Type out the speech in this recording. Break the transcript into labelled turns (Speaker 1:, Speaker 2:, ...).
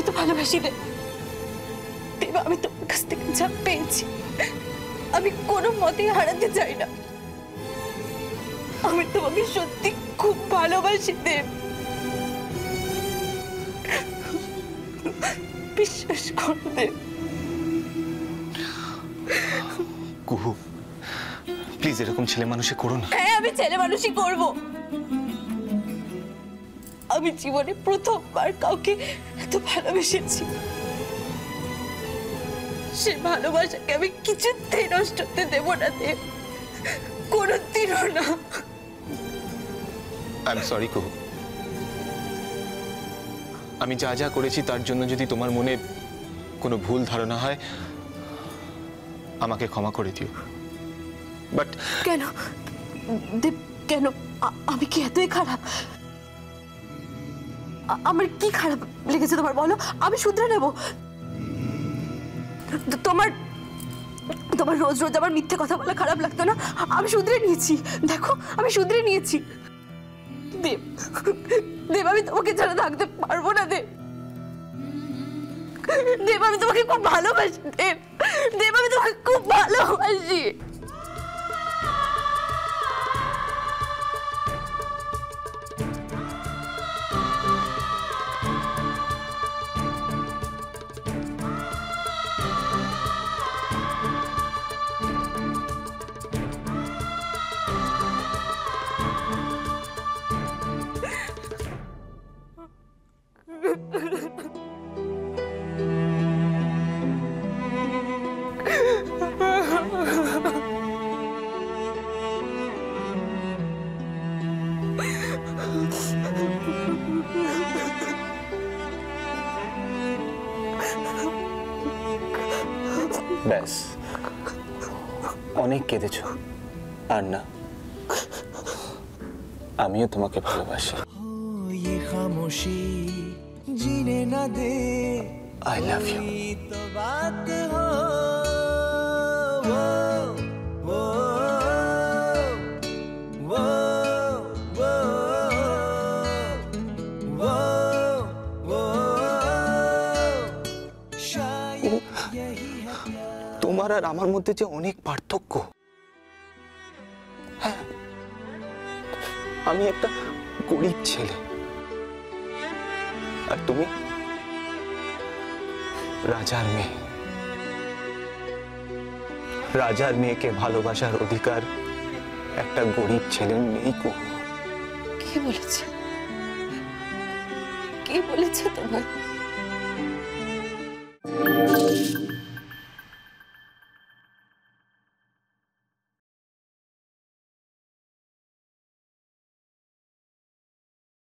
Speaker 1: আমি তো ভালোবাসি দেব। দেব, আমি তোমার কাছ থেকে যা পেয়েছি আমি কোনো মতেই হারাতে চাই না। আমি তোমাকে সত্যি খুব ভালোবাসি দেব, বিশ্বাস করো দেব।
Speaker 2: কুহু, প্লিজ এরকম ছেলে মানুষই করো না।
Speaker 1: হ্যাঁ, আমি ছেলে মানুষই করবো। আমি জীবনে প্রথমবার কাউকে এত ভালোবেসেছি। সে ভালোবাসাকে আমি কিছুতেই নষ্ট হতে দেব না দেব, কোনোদিনও না।
Speaker 2: আই এম সরি কুহু, আমি যা যা করেছি তার জন্য যদি তোমার মনে কোনো ভুল ধারণা হয় আমাকে ক্ষমা করে দিও। বাট
Speaker 1: কেন দেব, কেন? আমি কি এতই খারাপ? আমার কি খারাপ লেগেছে তোমার বলো, আমি শুধরে নেব। তোমার তোমার রোজ রোজ আমার মিথ্যে কথা বলা খারাপ লাগতো না? আমি শুধরে নিয়েছি, দেখো আমি শুধরে নিয়েছি। দেব, দেব, আমি তোমাকে ছাড়া থাকতে পারবো না দেব। দেব, আমি তোমাকে খুব ভালোবাসি দেব। দেব, আমি তোমাকে খুব ভালোবাসি।
Speaker 2: ব্যাস, অনেক কেঁদেছো, আর না। আমিও তোমাকে ভালোবাসি। ये खामोशी जीने ना दे, I love you। तो बात हो वो वो वो वो वो वो शायद यही है তোমার আর আমার মধ্যে যে অনেক পার্থক্য। হ্যাঁ, আমি একটা গরিব ছেলে আর তুমি রাজার মেয়ে। রাজার মেয়েকে ভালোবাসার অধিকার একটা গরিব ছেলের নেই।
Speaker 1: কে বলেছে? কে বলেছে তোমার?